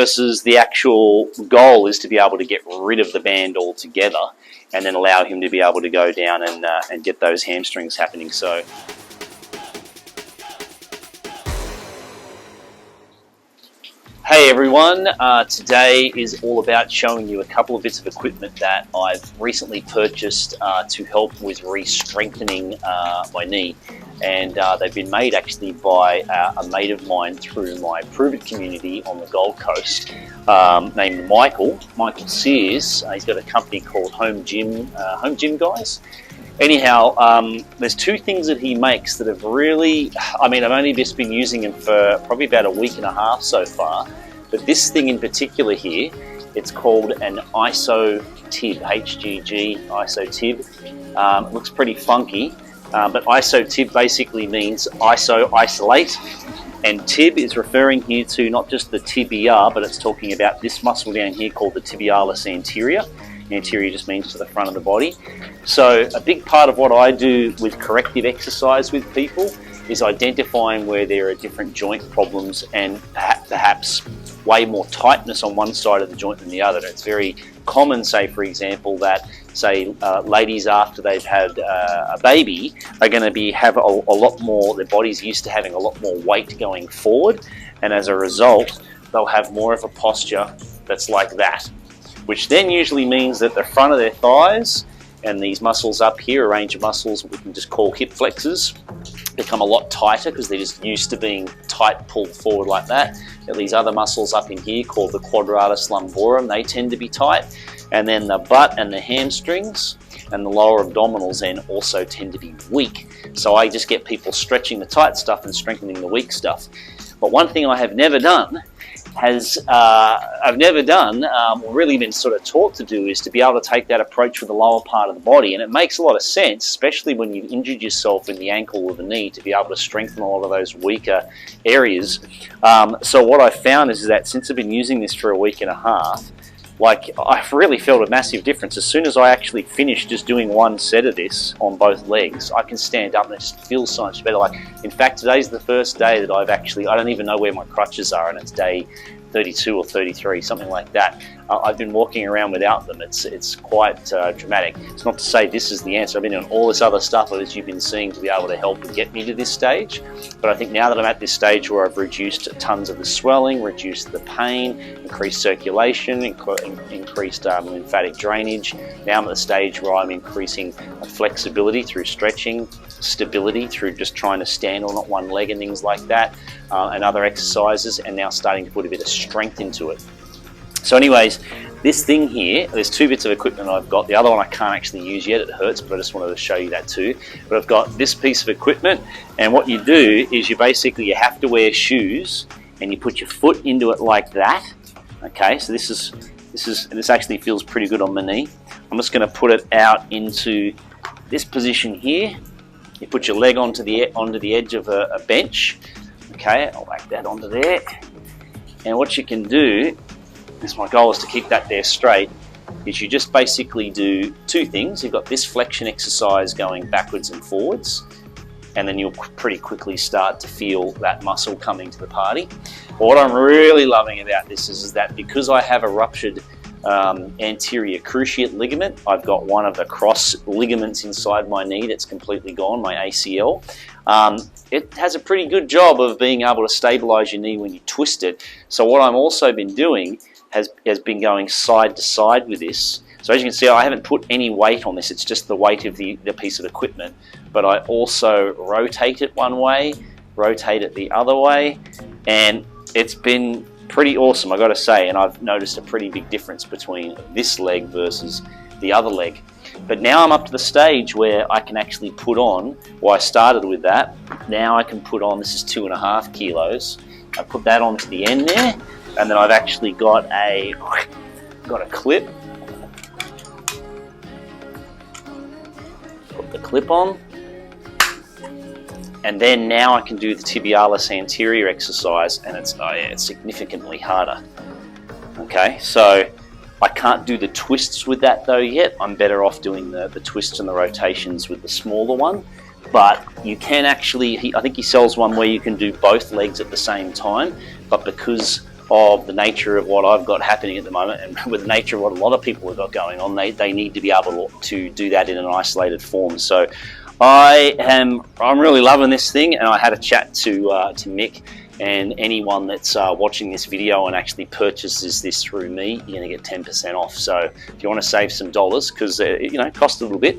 versus the actual goal is to be able to get rid of the band altogether and then allow him to be able to go down and get those hamstrings happening. So hey everyone, today is all about showing you a couple of bits of equipment that I've recently purchased to help with re-strengthening my knee. And they've been made actually by a mate of mine through my Prove It community on the Gold Coast, named Michael Sears. He's got a company called Home Gym Guys. Anyhow, there's two things that he makes that have really, I mean, I've only just been using them for probably about a week and a half so far, but this thing in particular here, it's called an ISOTIB, HGG ISOTIB. It looks pretty funky, but ISOTIB basically means isolate, and tib is referring here to not just the tibia, but it's talking about this muscle down here called the tibialis anterior. Anterior just means to the front of the body. So a big part of what I do with corrective exercise with people is identifying where there are different joint problems and perhaps way more tightness on one side of the joint than the other. And it's very common, say for example, that ladies after they've had a baby are going to have a lot more, their body's used to having a lot more weight going forward, and as a result they'll have more of a posture that's like that, which then usually means that the front of their thighs and these muscles up here, a range of muscles we can just call hip flexors, become a lot tighter because they're just used to being tight, pulled forward like that. And these other muscles up in here called the quadratus lumborum, they tend to be tight. And then the butt and the hamstrings and the lower abdominals then also tend to be weak. So I just get people stretching the tight stuff and strengthening the weak stuff. But one thing I have never done or really been sort of taught to do, is to be able to take that approach with the lower part of the body. And it makes a lot of sense, especially when you've injured yourself in the ankle or the knee, to be able to strengthen a lot of those weaker areas. So what I've found is that since I've been using this for a week and a half, like, I've really felt a massive difference. As soon as I actually finish just doing one set of this on both legs, I can stand up and it just feels so much better. Like, in fact, today's the first day that I don't even know where my crutches are, and it's day 32 or 33, something like that. I've been walking around without them. It's quite dramatic. It's not to say this is the answer. I've been doing all this other stuff as you've been seeing to be able to help get me to this stage. But I think now that I'm at this stage where I've reduced tons of the swelling, reduced the pain, increased circulation, increased lymphatic drainage, now I'm at the stage where I'm increasing flexibility through stretching, stability through just trying to stand on one leg and things like that, and other exercises, and now starting to put a bit of strength into it. So anyways, this thing here, there's two bits of equipment I've got. The other one I can't actually use yet, it hurts, but I just wanted to show you that too. But I've got this piece of equipment, and what you do is you have to wear shoes, and you put your foot into it like that. Okay, so this actually feels pretty good on my knee. I'm just going to put it out into this position here. You put your leg onto the edge of a bench. Okay, I'll whack that onto there. And what you can do, is my goal is to keep that there straight, is you just basically do two things. You've got this flexion exercise going backwards and forwards, and then you'll pretty quickly start to feel that muscle coming to the party. But what I'm really loving about this is that because I have a ruptured anterior cruciate ligament, I've got one of the cross ligaments inside my knee that's completely gone, my ACL. It has a pretty good job of being able to stabilize your knee when you twist it. So what I've also been doing has been going side to side with this. So as you can see, I haven't put any weight on this, it's just the weight of the piece of equipment. But I also rotate it one way, rotate it the other way, and it's been pretty awesome, I gotta say, and I've noticed a pretty big difference between this leg versus the other leg. But now I'm up to the stage where I can actually put on, well, I started with that, now I can put on, this is 2.5 kilos, I put that onto the end there, and then I've actually got a clip, put the clip on, and then now I can do the tibialis anterior exercise, and it's significantly harder. Okay, so I can't do the twists with that though yet. I'm better off doing the twists and the rotations with the smaller one. But you can actually, I think he sells one where you can do both legs at the same time, but because of the nature of what I've got happening at the moment, and with the nature of what a lot of people have got going on, they need to be able to do that in an isolated form. So I'm really loving this thing, and I had a chat to Mick, and anyone that's watching this video and actually purchases this through me, you're going to get 10% off. So if you want to save some dollars, because you know, it costs a little bit,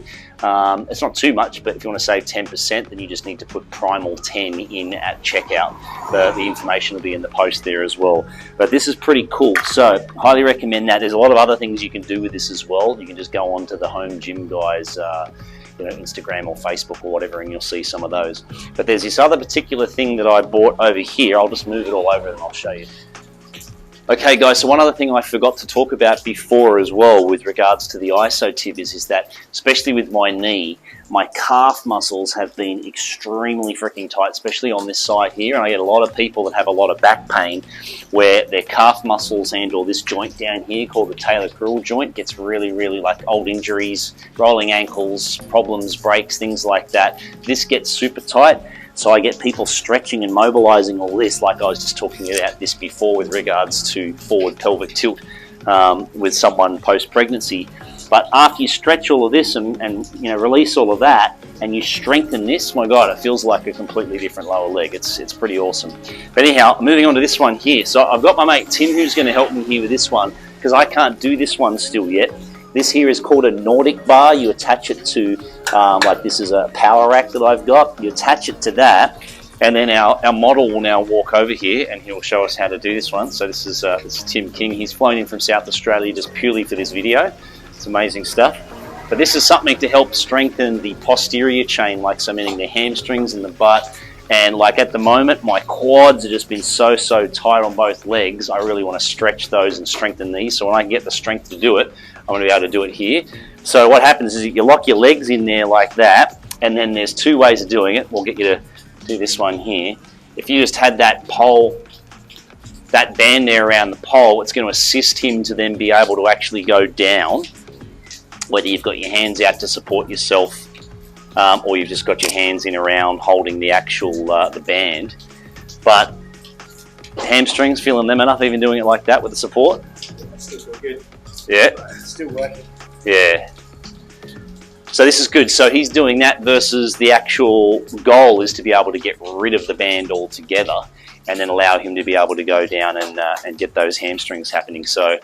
it's not too much, but if you want to save 10%, then you just need to put Primal 10 in at checkout. The information will be in the post there as well. But this is pretty cool, so highly recommend that. There's a lot of other things you can do with this as well. You can just go on to the Home Gym guys, you know, Instagram or Facebook or whatever, and you'll see some of those. But there's this other particular thing that I bought over here. I'll just move it all over and I'll show you. Okay guys, so one other thing I forgot to talk about before as well with regards to the ISOTIB is that, especially with my knee, my calf muscles have been extremely freaking tight, especially on this side here. And I get a lot of people that have a lot of back pain where their calf muscles and or this joint down here called the talocrural joint gets really, like old injuries, rolling ankles, problems, breaks, things like that. This gets super tight. So I get people stretching and mobilizing all this, like I was just talking about this before with regards to forward pelvic tilt with someone post-pregnancy. But after you stretch all of this and you know, release all of that, and you strengthen this, my God, it feels like a completely different lower leg. It's pretty awesome. But anyhow, moving on to this one here. So I've got my mate Tim who's going to help me here with this one, because I can't do this one still yet. This here is called a Nordic bar. You attach it to, like this is a power rack that I've got. You attach it to that, and then our model will now walk over here and he'll show us how to do this one. So this is Tim King. He's flown in from South Australia just purely for this video. It's amazing stuff. But this is something to help strengthen the posterior chain, like so meaning the hamstrings and the butt. And like at the moment, my quads have just been so tight on both legs. I really want to stretch those and strengthen these. So when I get the strength to do it, I'm going to be able to do it here. So what happens is you lock your legs in there like that, and then there's two ways of doing it. We'll get you to do this one here. If you just had that pole, that band there around the pole, it's going to assist him to then be able to actually go down, whether you've got your hands out to support yourself, or you've just got your hands in around holding the actual the band. But hamstrings, feeling them enough, even doing it like that with the support? That's still good. Yeah. It's still working. Yeah. So this is good. So he's doing that versus the actual goal is to be able to get rid of the band altogether and then allow him to be able to go down and get those hamstrings happening. So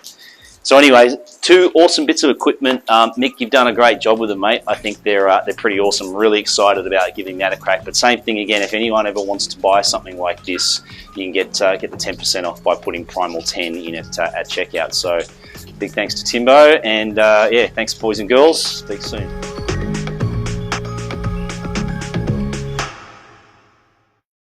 anyways, two awesome bits of equipment. Mick, you've done a great job with them, mate. I think they're pretty awesome. Really excited about giving that a crack. But same thing again, if anyone ever wants to buy something like this, you can get the 10% off by putting Primal 10 in at checkout. So big thanks to Timbo, and yeah, thanks boys and girls. Speak soon.